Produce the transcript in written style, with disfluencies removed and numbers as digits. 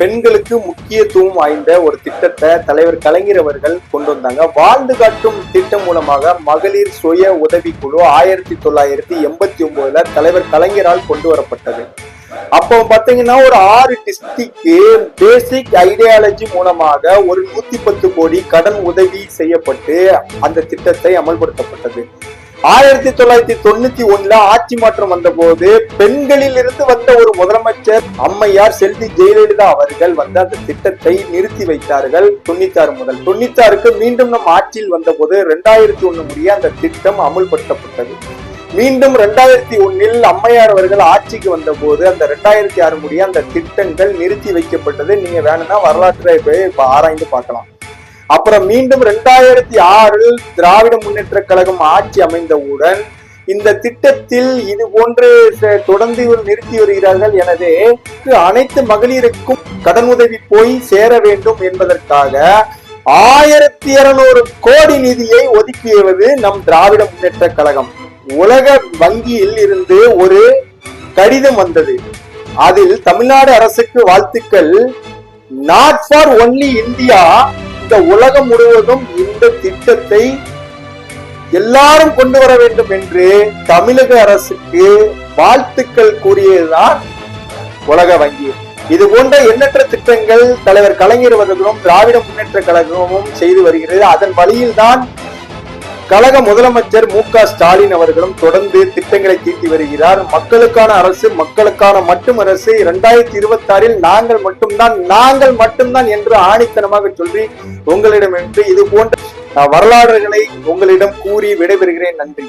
பெண்களுக்கு முக்கியத்துவம் வாய்ந்த ஒரு திட்டத்தை தலைவர் கலைஞர் அவர்கள் கொண்டு வந்தாங்க. வாழ்ந்து காட்டும் திட்டம் மூலமாக மகளிர் சுய உதவிக்குழு 1989 தலைவர் கலைஞரால் கொண்டு வரப்பட்டது. அப்போ பாத்தீங்கன்னா ஒரு 6 டிஸ்ட்ரிக்ட்க்கு பேசிக் ஐடியாலஜி மூலமாக ஒரு 110 கோடி கடன் உதவி செய்யப்பட்டு அந்த திட்டத்தை அமல்படுத்தப்பட்டது. 1991 ஆட்சி மாற்றம் வந்த போது பெண்களில் இருந்து வந்த ஒரு முதலமைச்சர் அம்மையார் செல்வி ஜெயலலிதா அவர்கள் வந்து அந்த திட்டத்தை நிறுத்தி வைத்தார்கள். 96 முதல் 96க்கு மீண்டும் நம் ஆட்சியில் வந்த போது 2001 முடிய அந்த திட்டம் அமுல்படுத்தப்பட்டது. மீண்டும் 2001 அம்மையார் அவர்கள் ஆட்சிக்கு வந்த போது அந்த 2006 முடிய அந்த திட்டங்கள் நிறுத்தி வைக்கப்பட்டது. நீங்க வேணும்னா வரலாற்றை போய் ஆராய்ந்து பார்க்கலாம். அப்புறம் மீண்டும் 2006 திராவிட முன்னேற்ற கழகம் ஆட்சி அமைந்தவுடன் இந்த திட்டத்தில் இது போன்று தொடர்ந்து நிறுத்தி வருகிறார்கள். எனவே அனைத்து மகளிருக்கும் கடன் உதவி போய் சேர வேண்டும் என்பதற்காக 1200 கோடி நிதியை ஒதுக்கியது நம் திராவிட முன்னேற்ற கழகம். உலக வங்கியில் இருந்து ஒரு கடிதம் வந்தது. அதில் தமிழ்நாடு அரசுக்கு வாழ்த்துக்கள், நாட் ஃபார் ஒன்லி இந்தியா, இந்த உலகம் முழுவதும் இந்த திட்டத்தை எல்லாரும் கொண்டு வர வேண்டும் என்று தமிழக அரசுக்கு வாழ்த்துக்கள் கூறியதுதான் உலக வங்கி. இது போன்ற எண்ணற்ற திட்டங்கள் தலைவர் கலைஞர் அவர்களும் திராவிட முன்னேற்ற கழகமும் செய்து வருகிறது. அதன் வழியில் தான் கழக முதலமைச்சர் மு.க. ஸ்டாலின் அவர்களும் தொடர்ந்து திட்டங்களை தீட்டி வருகிறார். மக்களுக்கான அரசு, மக்களுக்கான மட்டும் அரசு, 2026 நாங்கள் மட்டும்தான் என்று ஆணித்தனமாக சொல்லி உங்களிடம் என்று இது போன்ற வரலாறுகளை உங்களிடம் கூறி விடைபெறுகிறேன். நன்றி.